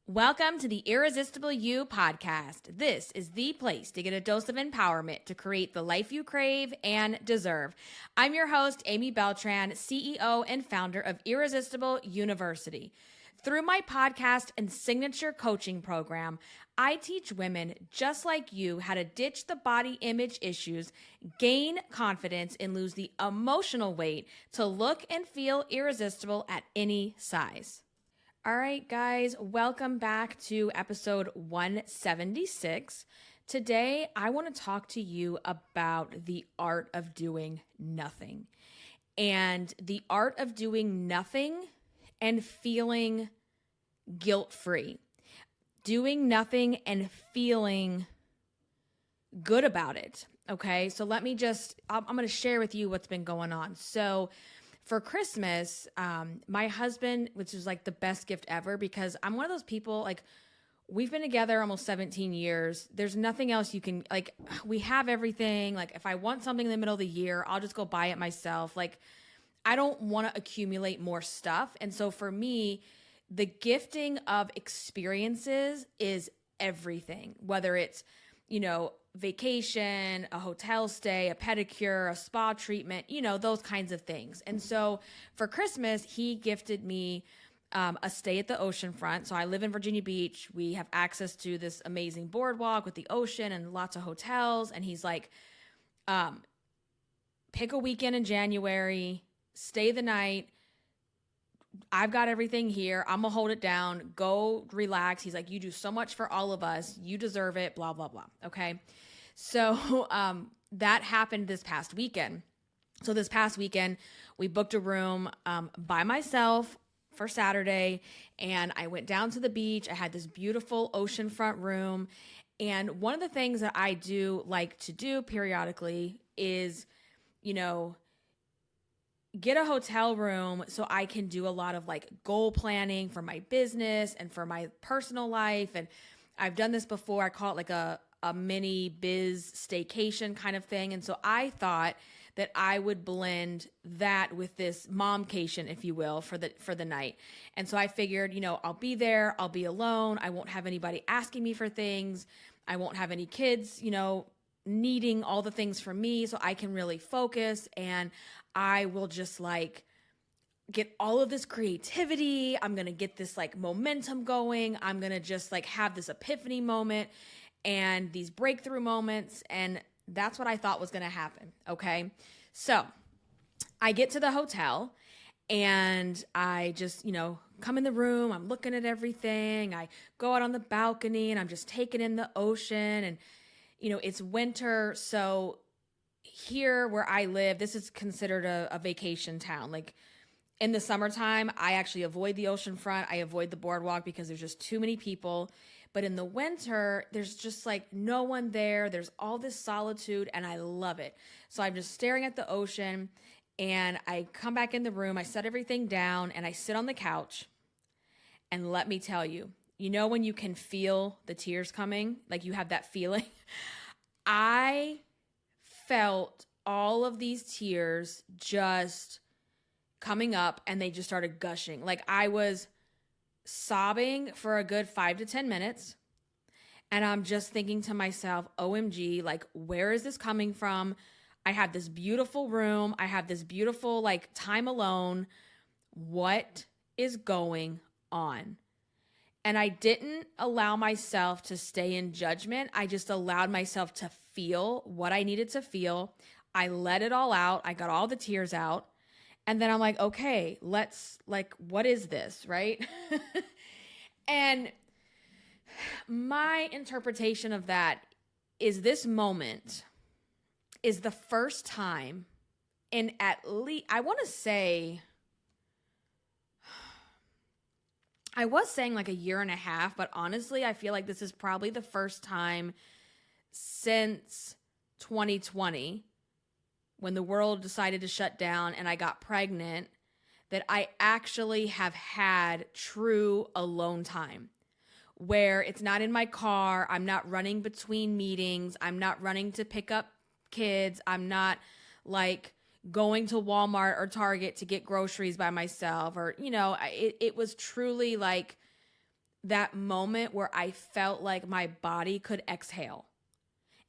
Welcome to the Irresistible You podcast. This is the place to get a dose of empowerment to create the life you crave and deserve. I'm your host, Amy Beltran, CEO and founder of Irresistible University. Through my podcast and signature coaching program, I teach women just like you how to ditch the body image issues, gain confidence, and lose the emotional weight to look and feel irresistible at any size. All right, guys, welcome back to episode 176. Today, I want to talk to you about the art of doing nothing and the art of doing nothing and feeling guilt-free. Doing nothing and feeling good about it. Okay, so I'm going to share with you what's been going on. So for Christmas, my husband, which is like the best gift ever, because I'm one of those people, like, we've been together almost 17 years. There's nothing else you can, like, we have everything. Like, if I want something in the middle of the year, I'll just go buy it myself. Like, I don't want to accumulate more stuff. And so for me, the gifting of experiences is everything, whether it's, vacation, a hotel stay, a pedicure, a spa treatment, those kinds of things. And so for Christmas, he gifted me a stay at the oceanfront. So I live in Virginia Beach. We have access to this amazing boardwalk with the ocean and lots of hotels. And he's like, pick a weekend in January, stay the night. I've got everything here. I'm going to hold it down. Go relax. He's like, you do so much for all of us. You deserve it, blah, blah, blah. Okay. So that happened this past weekend. So this past weekend, we booked a room by myself for Saturday, and I went down to the beach. I had this beautiful oceanfront room. And one of the things that I do like to do periodically is, get a hotel room so I can do a lot of like goal planning for my business and for my personal life. And I've done this before. I call it like a mini biz staycation kind of thing. And so I thought that I would blend that with this mom-cation, if you will, for the night. And so I figured, I'll be there, I'll be alone. I won't have anybody asking me for things. I won't have any kids, needing all the things from me, so I can really focus, and I will just like get all of this creativity. I'm going to get this like momentum going. I'm going to just like have this epiphany moment and these breakthrough moments. And that's what I thought was going to happen. Okay. So I get to the hotel and I just, come in the room. I'm looking at everything. I go out on the balcony and I'm just taking in the ocean, and it's winter. So here where I live, this is considered a vacation town. Like in the summertime, I actually avoid the ocean front. I avoid the boardwalk because there's just too many people. But in the winter, there's just like no one there. There's all this solitude, and I love it. So I'm just staring at the ocean, and I come back in the room. I set everything down and I sit on the couch, and let me tell you, when you can feel the tears coming, like you have that feeling. I felt all of these tears just coming up, and they just started gushing. Like I was sobbing for a good 5 to 10 minutes. And I'm just thinking to myself, OMG, like, where is this coming from? I have this beautiful room. I have this beautiful like time alone. What is going on? And I didn't allow myself to stay in judgment. I just allowed myself to feel what I needed to feel. I let it all out. I got all the tears out. And then I'm like, okay, what is this, right? And my interpretation of that is this moment is the first time in at least, I want to say, I was saying like a year and a half, but honestly, I feel like this is probably the first time since 2020, when the world decided to shut down and I got pregnant, that I actually have had true alone time, where it's not in my car. I'm not running between meetings. I'm not running to pick up kids. I'm not like going to Walmart or Target to get groceries by myself, or, it was truly like that moment where I felt like my body could exhale.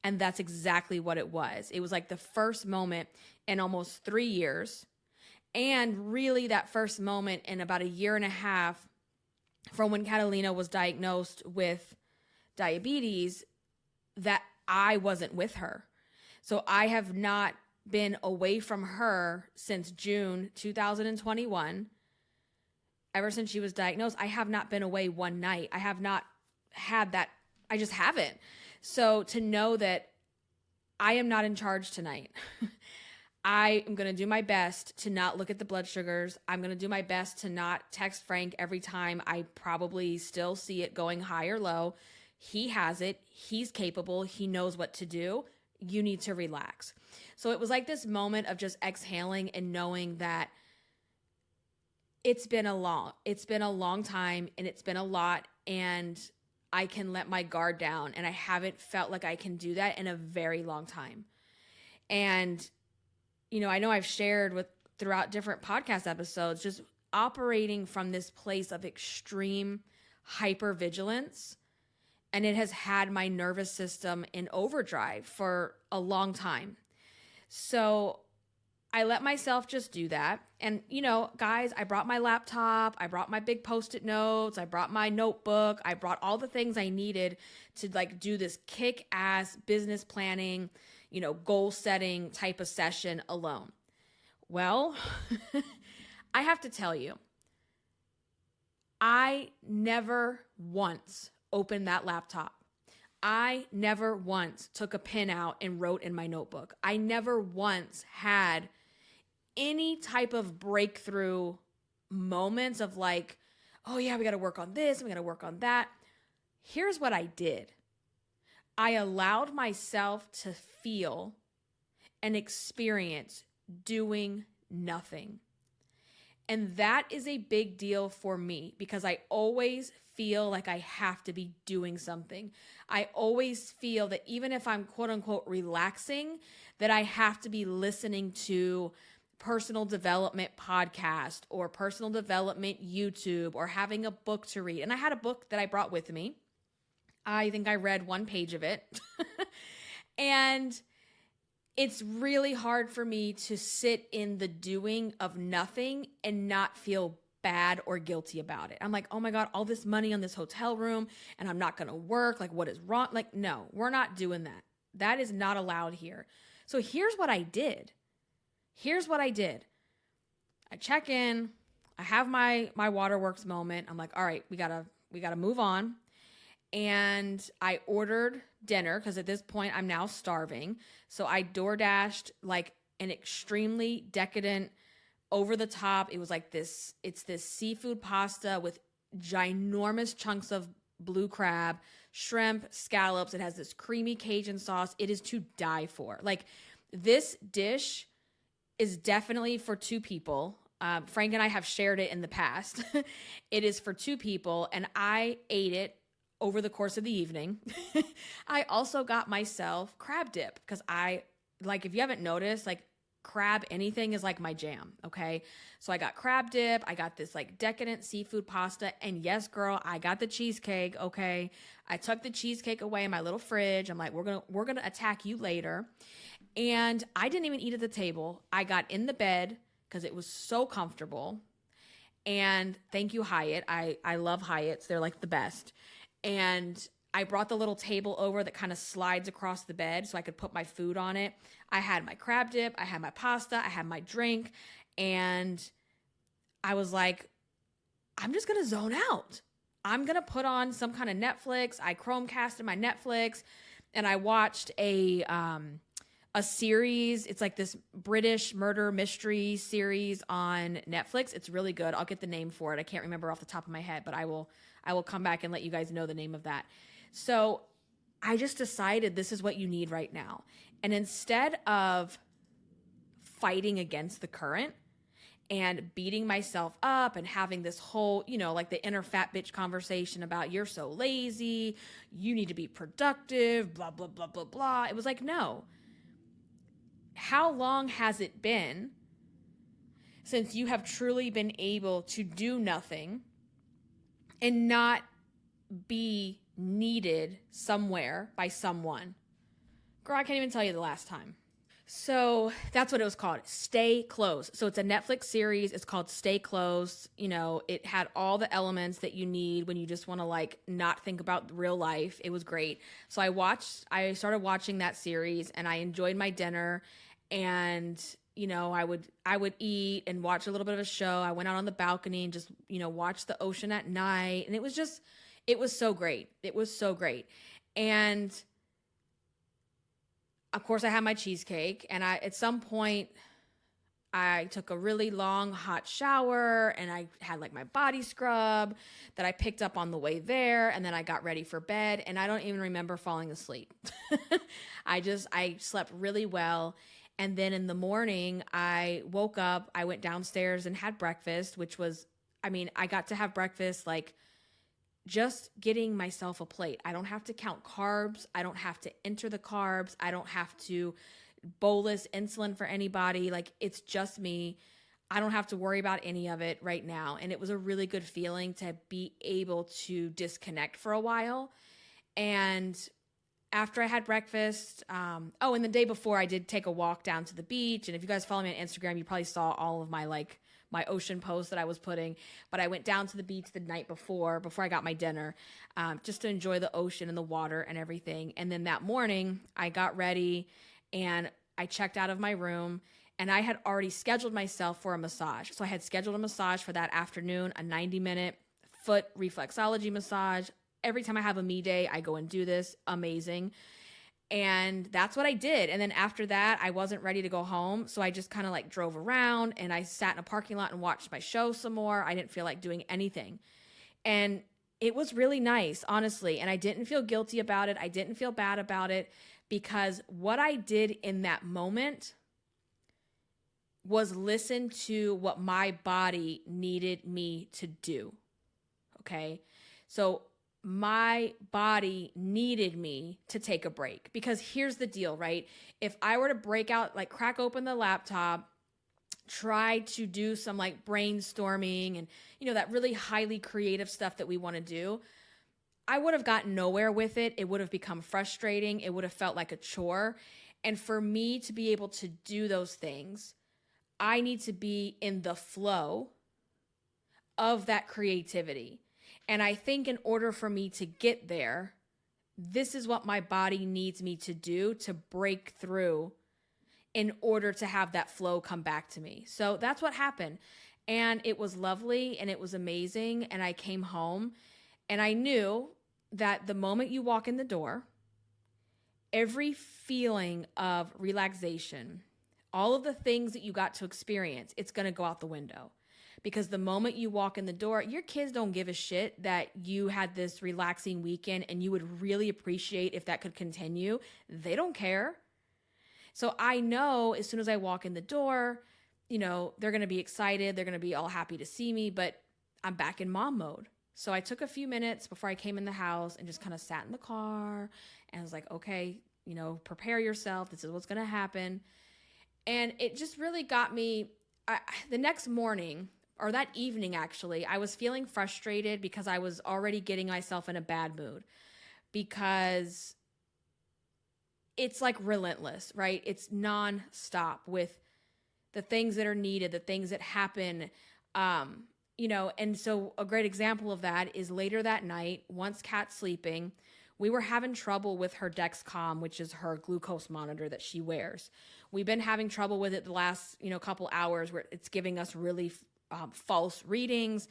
And that's exactly what it was. It was like the first moment in almost 3 years. And really that first moment in about a year and a half from when Catalina was diagnosed with diabetes that I wasn't with her. So I have not been away from her since June 2021. Ever since she was diagnosed, I have not been away one night. I have not had that. I just haven't. So to know that I am not in charge tonight. I am going to do my best to not look at the blood sugars. I'm going to do my best to not text Frank every time I probably still see it going high or low. He has it. He's capable. He knows what to do. You need to relax. So it was like this moment of just exhaling and knowing that it's been a long time, and it's been a lot, and I can let my guard down, and I haven't felt like I can do that in a very long time. And I know I've shared throughout different podcast episodes, just operating from this place of extreme hypervigilance. And it has had my nervous system in overdrive for a long time. So I let myself just do that. And, guys, I brought my laptop, I brought my big Post-it notes, I brought my notebook, I brought all the things I needed to do this kick-ass business planning, goal setting type of session alone. Well, I have to tell you, I never once opened that laptop. I never once took a pen out and wrote in my notebook. I never once had any type of breakthrough moments of oh yeah, we got to work on this, we got to work on that. Here's what I did. I allowed myself to feel and experience doing nothing. And that is a big deal for me because I always feel like I have to be doing something. I always feel that even if I'm quote unquote relaxing, that I have to be listening to personal development podcast or personal development YouTube or having a book to read. And I had a book that I brought with me. I think I read one page of it. And it's really hard for me to sit in the doing of nothing and not feel bad or guilty about it. I'm like, oh my God, all this money on this hotel room and I'm not going to work. What is wrong? No, we're not doing that. That is not allowed here. So here's what I did. I check in. I have my waterworks moment. I'm like, all right, we gotta move on. And I ordered dinner because at this point I'm now starving. So I DoorDashed an extremely decadent, over the top. It was it's this seafood pasta with ginormous chunks of blue crab, shrimp, scallops. It has this creamy Cajun sauce. It is to die for. This dish is definitely for two people. Frank and I have shared it in the past. It is for two people, and I ate it over the course of the evening. I also got myself crab dip because if you haven't noticed, crab anything is my jam, okay? So I got crab dip, I got this decadent seafood pasta, and yes, girl, I got the cheesecake, okay? I tucked the cheesecake away in my little fridge. I'm like, we're gonna attack you later. And I didn't even eat at the table. I got in the bed because it was so comfortable. And thank you, Hyatt. I love Hyatts. They're the best. And I brought the little table over that kind of slides across the bed so I could put my food on it. I had my crab dip, I had my pasta, I had my drink, and I was like, I'm just going to zone out. I'm going to put on some kind of Netflix. I Chromecasted my Netflix, and I watched a series. It's this British murder mystery series on Netflix. It's really good. I'll get the name for it. I can't remember off the top of my head, but I will come back and let you guys know the name of that. So I just decided this is what you need right now. And instead of fighting against the current and beating myself up and having this whole, the inner fat bitch conversation about you're so lazy, you need to be productive, blah, blah, blah, blah, blah. It was no. How long has it been since you have truly been able to do nothing and not be needed somewhere by someone. Girl, I can't even tell you the last time. So that's what it was called, Stay Close. So it's a Netflix series. It's called Stay Close. You know, it had all the elements that you need when you just want to like not think about real life. It was great. So I started watching that series and I enjoyed my dinner, and you know, I would eat and watch a little bit of a show. I went out on the balcony and just, you know, watched the ocean at night. And it was so great. It was so great. And of course, I had my cheesecake, and at some point, I took a really long hot shower, and I had like my body scrub that I picked up on the way there, and then I got ready for bed, and I don't even remember falling asleep. I slept really well, and then in the morning, I woke up, I went downstairs and had breakfast, which was, I got to have breakfast like just getting myself a plate. I don't have to count carbs. I don't have to enter the carbs. I don't have to bolus insulin for anybody. Like, it's just me. I don't have to worry about any of it right now. And it was a really good feeling to be able to disconnect for a while. And after I had breakfast, and the day before I did take a walk down to the beach. And if you guys follow me on Instagram, you probably saw all of my my ocean posts that I was putting, but I went down to the beach the night before I got my dinner, just to enjoy the ocean and the water and everything. And then that morning I got ready and I checked out of my room, and I had already scheduled myself for a massage. So I had scheduled a massage for that afternoon, a 90-minute foot reflexology massage. Every time I have a me day, I go and do this. Amazing. And that's what I did. And then after that, I wasn't ready to go home. So I just kind of like drove around and I sat in a parking lot and watched my show some more. I didn't feel like doing anything. And it was really nice, honestly. And I didn't feel guilty about it. I didn't feel bad about it, because what I did in that moment was listen to what my body needed me to do. Okay. So my body needed me to take a break, because here's the deal, right? If I were to break out, like crack open the laptop, try to do some like brainstorming and, you know, that really highly creative stuff that we want to do, I would have gotten nowhere with it. It would have become frustrating. It would have felt like a chore. And for me to be able to do those things, I need to be in the flow of that creativity. And I think in order for me to get there, this is what my body needs me to do to break through in order to have that flow come back to me. So that's what happened. And it was lovely and it was amazing. And I came home and I knew that the moment you walk in the door, every feeling of relaxation, all of the things that you got to experience, it's going to go out the window. Because the moment you walk in the door, your kids don't give a shit that you had this relaxing weekend and you would really appreciate if that could continue. They don't care. So I know as soon as I walk in the door, you know, they're going to be excited. They're going to be all happy to see me, but I'm back in mom mode. So I took a few minutes before I came in the house and just kind of sat in the car and I was like, okay, you know, prepare yourself. This is what's going to happen. And it just really got me. The next morning, or that evening actually, I was feeling frustrated because I was already getting myself in a bad mood, because it's like relentless, right? It's nonstop with the things that are needed, the things that happen, you know. And so a great example of that is later that night, once Kat's sleeping, we were having trouble with her Dexcom, which is her glucose monitor that she wears. We've been having trouble with it the last, couple hours, where it's giving us really false readings.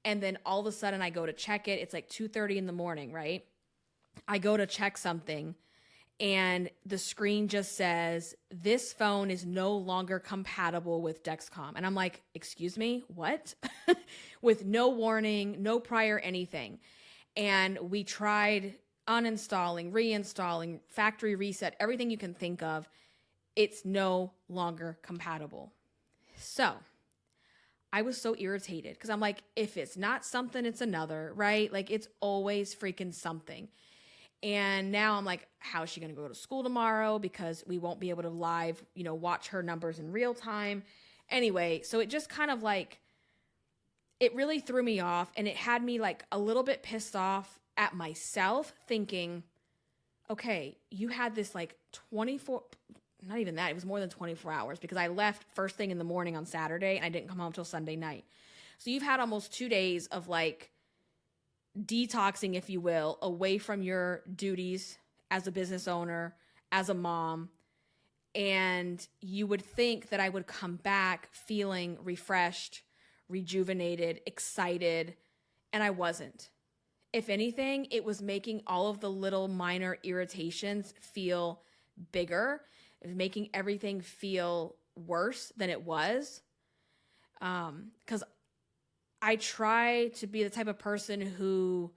And then all of a sudden I go to check it. It's like 2:30 in the morning, right? I go to check something and the screen just says, this phone is no longer compatible with Dexcom. And I'm like, excuse me, what? With no warning, no prior anything. And we tried uninstalling, reinstalling, factory reset, everything you can think of. It's no longer compatible. So I was so irritated because I'm like, if it's not something, it's another, right? Like, it's always freaking something. And now I'm like, how is she going to go to school tomorrow? Because we won't be able to live, watch her numbers in real time. Anyway, so it just kind of like, it really threw me off, and it had me like a little bit pissed off at myself thinking, okay, you had this like 24, not even that, it was more than 24 hours because I left first thing in the morning on Saturday and I didn't come home till Sunday night. So you've had almost 2 days of like detoxing, if you will, away from your duties as a business owner, as a mom. And you would think that I would come back feeling refreshed, rejuvenated, excited, and I wasn't. If anything, it was making all of the little minor irritations feel bigger. It was making everything feel worse than it was. Because I try to be the type of person who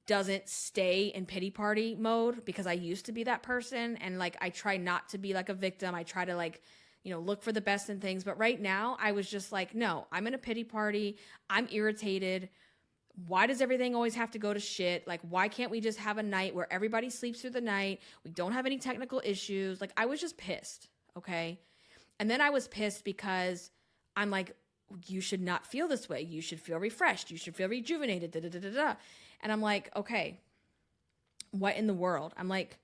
doesn't stay in pity party mode because I used to be that person. And like, I try not to be like a victim. I try to like, look for the best in things. But right now I was just like, no, I'm in a pity party. I'm irritated. Why does everything always have to go to shit? Like, why can't we just have a night where everybody sleeps through the night? We don't have any technical issues. Like, I was just pissed. Okay. And then I was pissed because I'm like, you should not feel this way. You should feel refreshed. You should feel rejuvenated. Da, da, da, da, da. And I'm like, okay, what in the world? I'm like,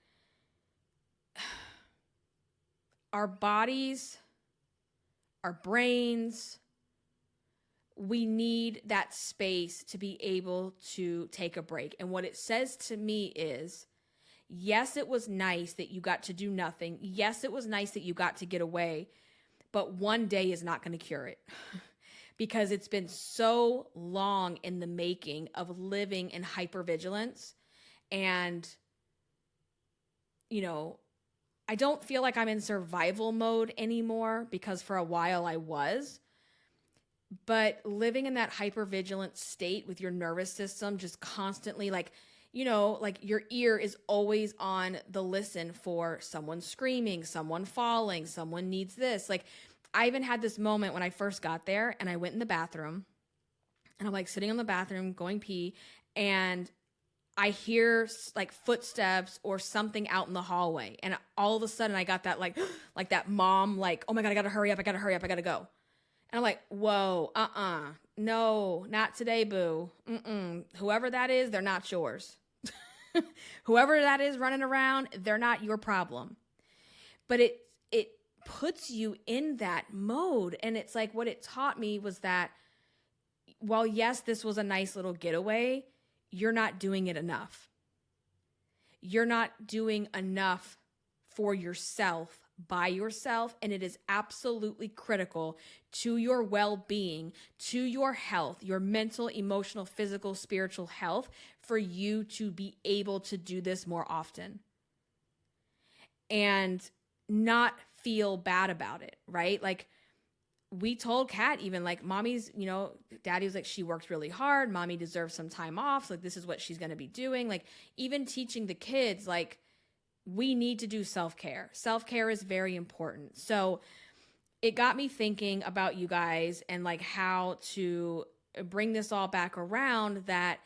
our bodies, our brains, we need that space to be able to take a break. And what it says to me is, yes, it was nice that you got to do nothing. Yes, it was nice that you got to get away, but one day is not going to cure it. Because it's been so long in the making of living in hypervigilance. And, I don't feel like I'm in survival mode anymore because for a while I was. But living in that hypervigilant state with your nervous system just constantly like your ear is always on the listen for someone screaming, someone falling, someone needs this. Like, I even had this moment when I first got there and I went in the bathroom and I'm like sitting in the bathroom going pee and I hear like footsteps or something out in the hallway. And all of a sudden I got that like that mom, like, oh my God, I got to hurry up. I got to go. And I'm like, whoa, no, not today, boo. Whoever that is, they're not yours. Whoever that is running around, they're not your problem. But it puts you in that mode. And it's like, what it taught me was that while yes, this was a nice little getaway, you're not doing it enough. You're not doing enough for yourself, by yourself, and it is absolutely critical to your well-being, to your health, your mental, emotional, physical, spiritual health, for you to be able to do this more often and not feel bad about it, right? Like, we told Kat even like, mommy's, daddy was like, she worked really hard. Mommy deserves some time off. So like, this is what she's going to be doing. Like, even teaching the kids, like, we need to do self-care. Self-care is very important. So it got me thinking about you guys and like how to bring this all back around, that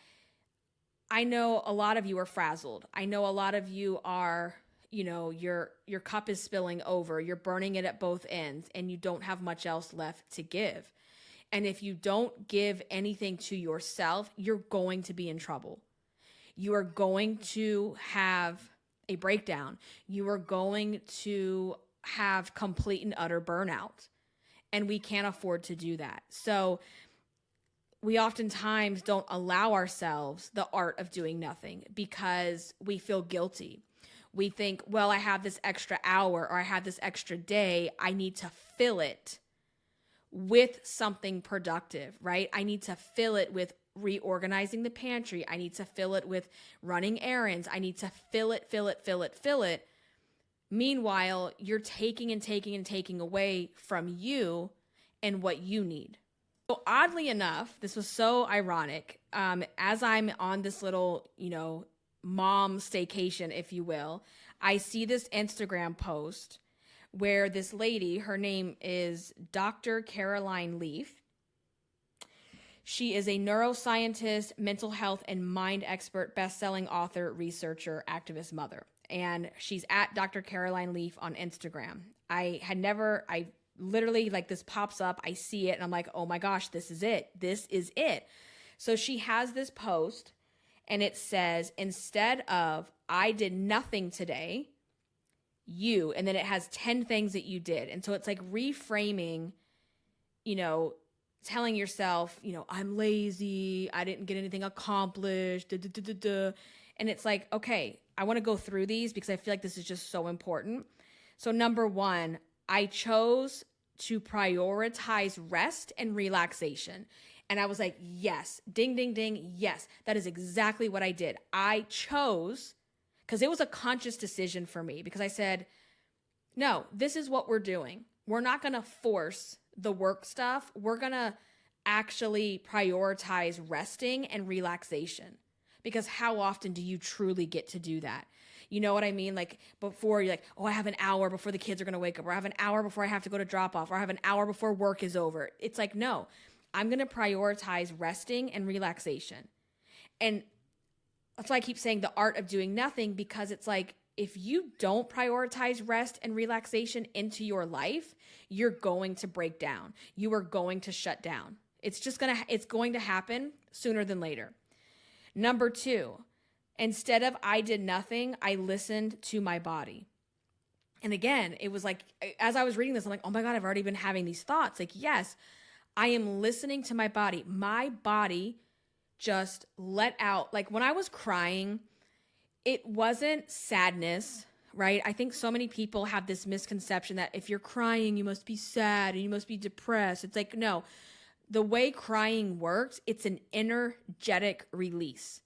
I know a lot of you are frazzled. I know a lot of you are, your cup is spilling over. You're burning it at both ends and you don't have much else left to give. And if you don't give anything to yourself, you're going to be in trouble. You are going to have a breakdown. You are going to have complete and utter burnout. And we can't afford to do that. So we oftentimes don't allow ourselves the art of doing nothing because we feel guilty. We think, well, I have this extra hour or I have this extra day. I need to fill it with something productive, right? I need to fill it with reorganizing the pantry. I need to fill it with running errands. I need to fill it. Meanwhile, you're taking and taking away from you and what you need. So oddly enough, this was so ironic. As I'm on this little, mom staycation, if you will, I see this Instagram post where this lady, her name is Dr. Caroline Leaf. She is a neuroscientist, mental health and mind expert, best-selling author, researcher, activist, mother. And she's at Dr. Caroline Leaf on Instagram. I literally, like, this pops up, I see it, and I'm like, oh my gosh, this is it. This is it. So she has this post, And it says, instead of I did nothing today, and then it has 10 things that you did. And so it's like reframing, telling yourself, I'm lazy, I didn't get anything accomplished, da, da, da, da, da. And it's like, okay, I want to go through these because I feel like this is just so important. So number 1, I chose to prioritize rest and relaxation. And I was like, yes, ding, ding, ding. Yes, that is exactly what I did. I chose, because it was a conscious decision for me, because I said, no, this is what we're doing. We're not going to force the work stuff. We're going to actually prioritize resting and relaxation, because how often do you truly get to do that? You know what I mean? Like before you're like, oh, I have an hour before the kids are going to wake up, or I have an hour before I have to go to drop off, or I have an hour before work is over. It's like, no, I'm going to prioritize resting and relaxation. And that's why I keep saying the art of doing nothing, because it's like, if you don't prioritize rest and relaxation into your life, you're going to break down. You are going to shut down. It's going to happen sooner than later. Number 2, instead of I did nothing, I listened to my body. And again, it was like, as I was reading this, I'm like, oh my God, I've already been having these thoughts. Like, yes, I am listening to my body. My body just let out. Like when I was crying, it wasn't sadness, right? I think so many people have this misconception that if you're crying, you must be sad and you must be depressed. It's like, no, the way crying works, it's an energetic release.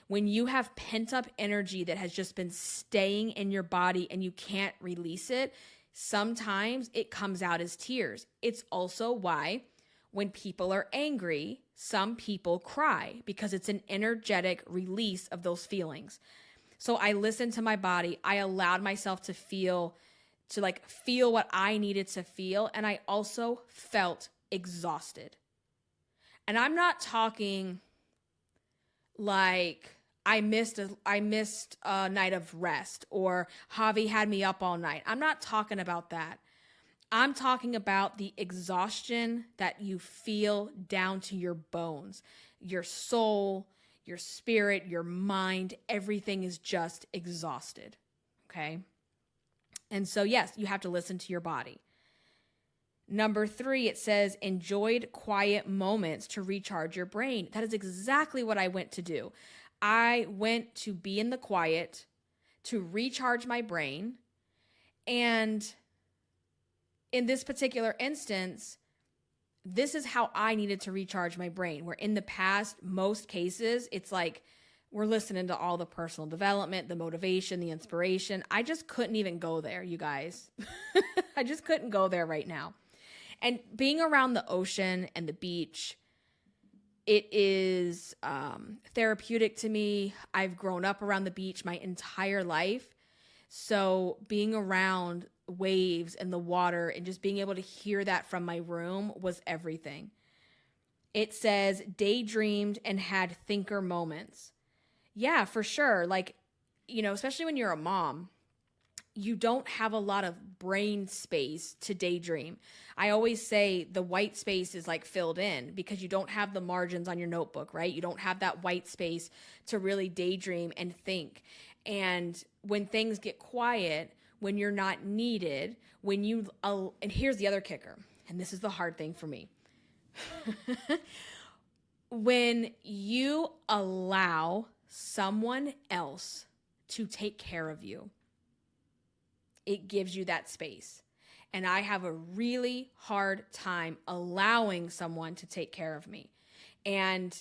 When you have pent up energy that has just been staying in your body and you can't release it, sometimes it comes out as tears. It's also why when people are angry, some people cry, because it's an energetic release of those feelings. So I listened to my body. I allowed myself to feel what I needed to feel. And I also felt exhausted. And I'm not talking like I missed a night of rest, or Javi had me up all night. I'm not talking about that. I'm talking about the exhaustion that you feel down to your bones, your soul, your spirit, your mind. Everything is just exhausted. Okay. And so, yes, you have to listen to your body. Number 3, it says, enjoyed quiet moments to recharge your brain. That is exactly what I went to do. I went to be in the quiet, to recharge my brain. And in this particular instance, this is how I needed to recharge my brain. Where in the past, most cases, it's like we're listening to all the personal development, the motivation, the inspiration. I just couldn't even go there, you guys. I just couldn't go there right now. And being around the ocean and the beach, it is therapeutic to me. I've grown up around the beach my entire life. So being around waves and the water and just being able to hear that from my room was everything. It says daydreamed and had thinker moments. Yeah, for sure. Like, especially when you're a mom, you don't have a lot of brain space to daydream. I always say the white space is like filled in because you don't have the margins on your notebook, right? You don't have that white space to really daydream and think. And when things get quiet, when you're not needed, and here's the other kicker, and this is the hard thing for me. When you allow someone else to take care of you, it gives you that space. And I have a really hard time allowing someone to take care of me. And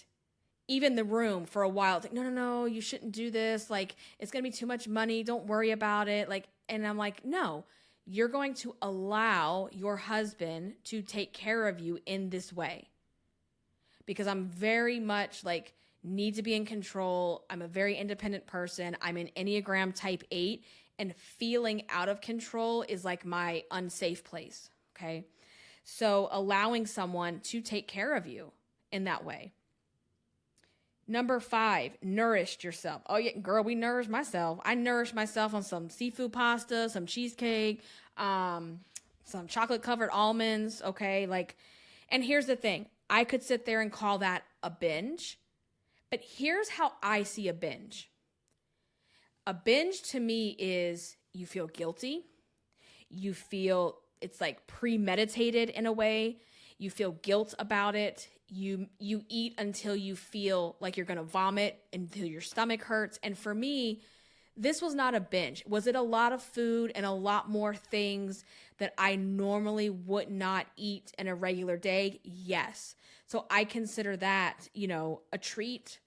even the room for a while, it's like, no, you shouldn't do this. Like, it's going to be too much money. Don't worry about it. And I'm like, no, you're going to allow your husband to take care of you in this way. Because I'm very much need to be in control. I'm a very independent person. I'm an Enneagram type 8. And feeling out of control is like my unsafe place, okay? So allowing someone to take care of you in that way. Number 5, nourished yourself. Oh yeah, girl, we nourished myself. I nourished myself on some seafood pasta, some cheesecake, some chocolate covered almonds, okay? And here's the thing. I could sit there and call that a binge, But here's how I see a binge. A binge to me is you feel guilty. You feel it's like premeditated in a way. You feel guilt about it. You eat until you feel like you're going to vomit, until your stomach hurts. And for me, this was not a binge. Was it a lot of food and a lot more things that I normally would not eat in a regular day? Yes. So I consider that, a treat,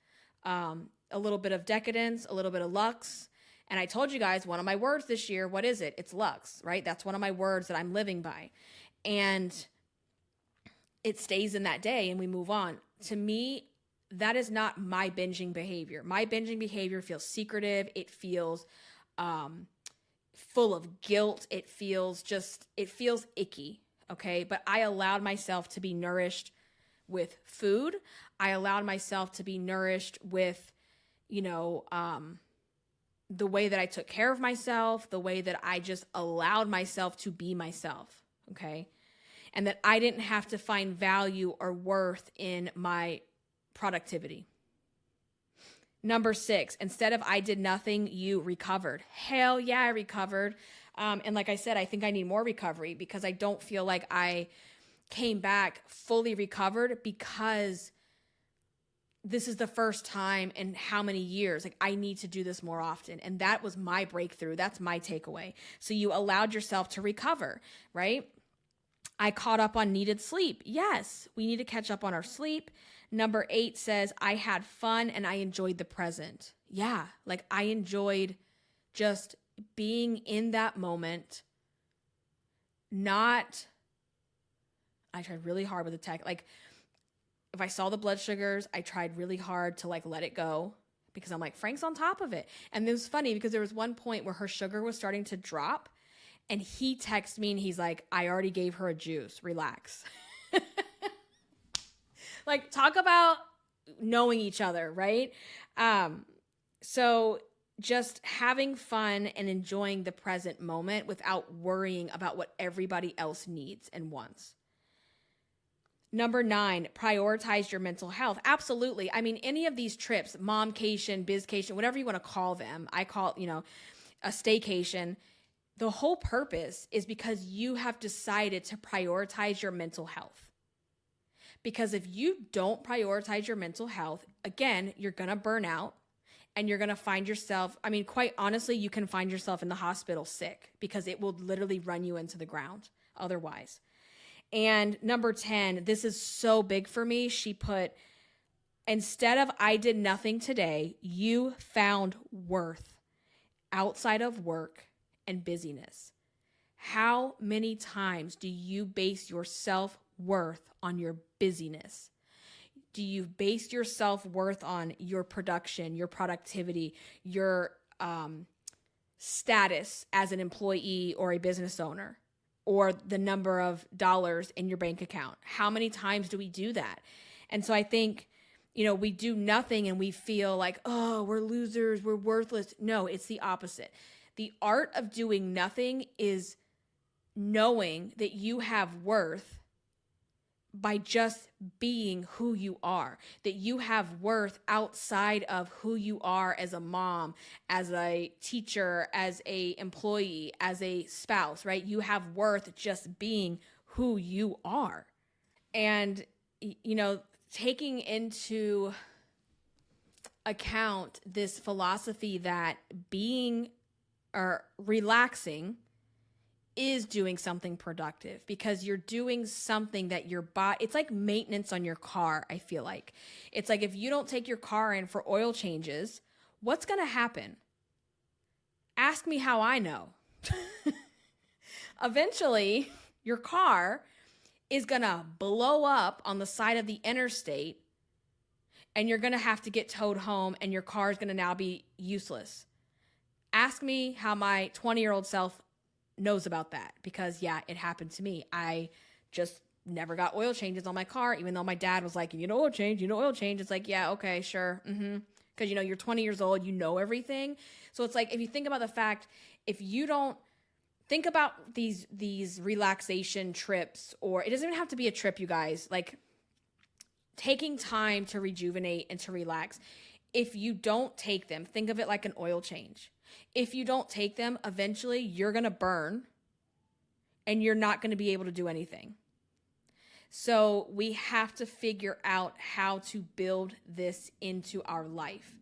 a little bit of decadence, a little bit of luxe. And I told you guys, one of my words this year, what is it? It's luxe, right? That's one of my words that I'm living by. And it stays in that day and we move on. To me, that is not my binging behavior. My binging behavior feels secretive. It feels full of guilt. It feels icky, okay? But I allowed myself to be nourished with food. I allowed myself to be nourished with, the way that I took care of myself, the way that I just allowed myself to be myself, okay? And that I didn't have to find value or worth in my productivity. Number 6, instead of I did nothing, you recovered. Hell yeah, I recovered. And like I said, I think I need more recovery because I don't feel like I came back fully recovered because this is the first time in how many years, like I need to do this more often. And that was my breakthrough. That's my takeaway. So you allowed yourself to recover, right? I caught up on needed sleep. Yes, we need to catch up on our sleep. Number 8 says, I had fun and I enjoyed the present. Yeah, like I enjoyed just being in that moment. I tried really hard with the tech. Like if I saw the blood sugars, I tried really hard to like let it go because I'm like, Frank's on top of it. And it was funny because there was one point where her sugar was starting to drop and he texted me and he's like, I already gave her a juice. Relax. Like talk about knowing each other, right? So just having fun and enjoying the present moment without worrying about what everybody else needs and wants. Number 9, prioritize your mental health. Absolutely. I mean, any of these trips, mom-cation, biz-cation, whatever you want to call them, I call it, a staycation. The whole purpose is because you have decided to prioritize your mental health. Because if you don't prioritize your mental health, again, you're going to burn out and you're going to find yourself, quite honestly, you can find yourself in the hospital sick because it will literally run you into the ground otherwise. And number 10, this is so big for me. She put, instead of I did nothing today, you found worth outside of work and busyness. How many times do you base your self-worth on your busyness? Do you base your self-worth on your production, your productivity, your status as an employee or a business owner? Or the number of dollars in your bank account? How many times do we do that? And so I think, we do nothing and we feel like, oh, we're losers, we're worthless. No, it's the opposite. The art of doing nothing is knowing that you have worth by just being who you are, that you have worth outside of who you are as a mom, as a teacher, as a employee, as a spouse, right? You have worth just being who you are. And, taking into account this philosophy that being or relaxing is doing something productive because you're doing something that your body, it's like maintenance on your car, I feel like. It's like if you don't take your car in for oil changes, what's going to happen? Ask me how I know. Eventually, your car is going to blow up on the side of the interstate and you're going to have to get towed home and your car is going to now be useless. Ask me how my 20-year-old self knows about that because, yeah, it happened to me. I just never got oil changes on my car, even though my dad was like, oil change. It's like, yeah, okay, sure. Because, you're 20 years old, you know everything. So it's like, if you think about the fact, if you don't think about these relaxation trips, or it doesn't even have to be a trip, you guys, like taking time to rejuvenate and to relax. If you don't take them, think of it like an oil change. If you don't take them, eventually you're going to burn and you're not going to be able to do anything. So we have to figure out how to build this into our life.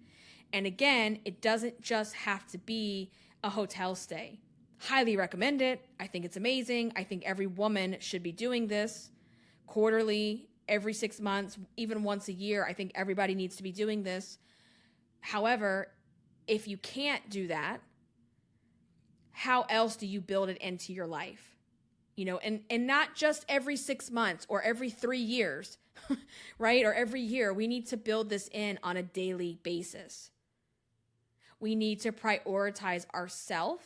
And again, it doesn't just have to be a hotel stay. Highly recommend it. I think it's amazing. I think every woman should be doing this quarterly, every 6 months, even once a year. I think everybody needs to be doing this. However, if you can't do that, how else do you build it into your life? You know, and not just every 6 months or every 3 years, right? Or every year. We need to build this in on a daily basis. We need to prioritize ourselves,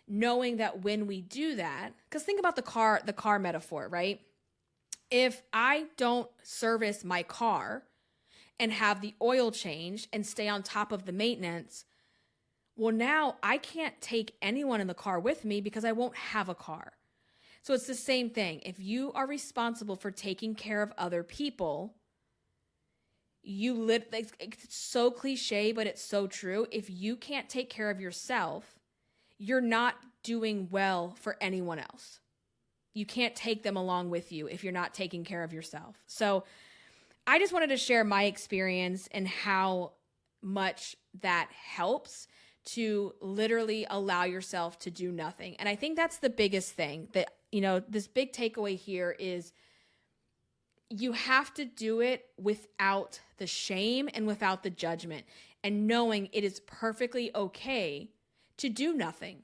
knowing that when we do that, because think about the car metaphor, right? If I don't service my car and have the oil changed and stay on top of the maintenance, well, now I can't take anyone in the car with me because I won't have a car. So it's the same thing. If you are responsible for taking care of other people, it's so cliche, but it's so true. If you can't take care of yourself, you're not doing well for anyone else. You can't take them along with you if you're not taking care of yourself. So I just wanted to share my experience and how much that helps to literally allow yourself to do nothing. And I think that's the biggest thing that, you know, this big takeaway here is you have to do it without the shame and without the judgment, and knowing it is perfectly okay to do nothing.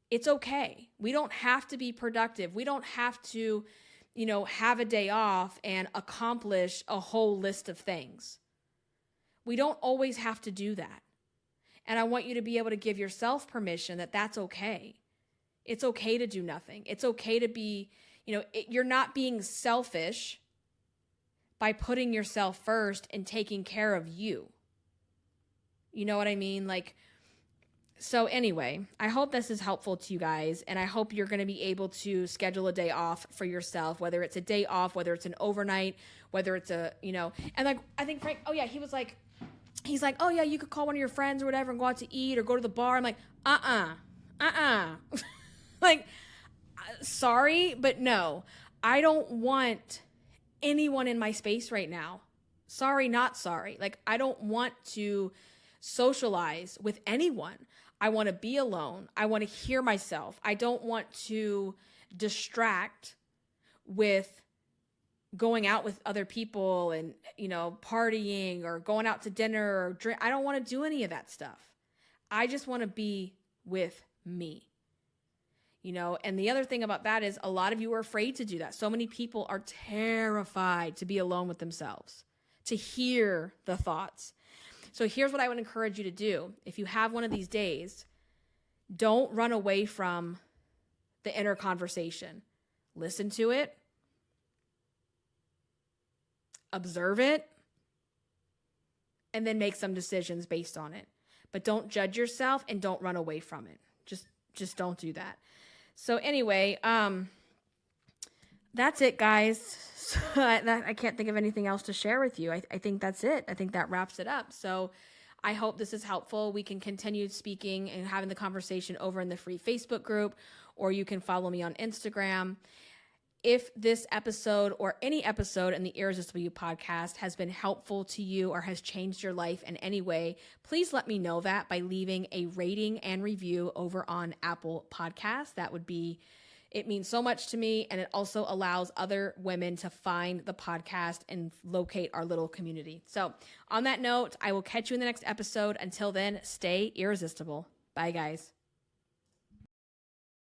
It's okay. We don't have to be productive. We don't have to, you know, have a day off and accomplish a whole list of things. We don't always have to do that. And I want you to be able to give yourself permission that that's okay. It's okay to do nothing. It's okay to be, you know, you're not being selfish by putting yourself first and taking care of you. You know what I mean? Like, so anyway, I hope this is helpful to you guys, and I hope you're going to be able to schedule a day off for yourself, whether it's a day off, whether it's an overnight, whether it's a, you know, and like, I think Frank, oh yeah, he's like, oh yeah, you could call one of your friends or whatever and go out to eat or go to the bar. I'm like, like, sorry, but no, I don't want anyone in my space right now. Sorry, not sorry. Like, I don't want to socialize with anyone. I want to be alone. I want to hear myself. I don't want to distract with going out with other people and, you know, partying or going out to dinner or drink. I don't want to do any of that stuff. I just want to be with me. You know, and the other thing about that is a lot of you are afraid to do that. So many people are terrified to be alone with themselves, to hear the thoughts. So here's what I would encourage you to do. If you have one of these days, don't run away from the inner conversation. Listen to it. Observe it. And then make some decisions based on it. But don't judge yourself and don't run away from it. Just don't do that. So anyway, that's it, guys. So I can't think of anything else to share with you. I think that's it. I think that wraps it up. So I hope this is helpful. We can continue speaking and having the conversation over in the free Facebook group, or you can follow me on Instagram. If this episode or any episode in the Irresistible You podcast has been helpful to you or has changed your life in any way, please let me know that by leaving a rating and review over on Apple Podcasts. It means so much to me, and it also allows other women to find the podcast and locate our little community. So on that note, I will catch you in the next episode. Until then, stay irresistible. Bye, guys.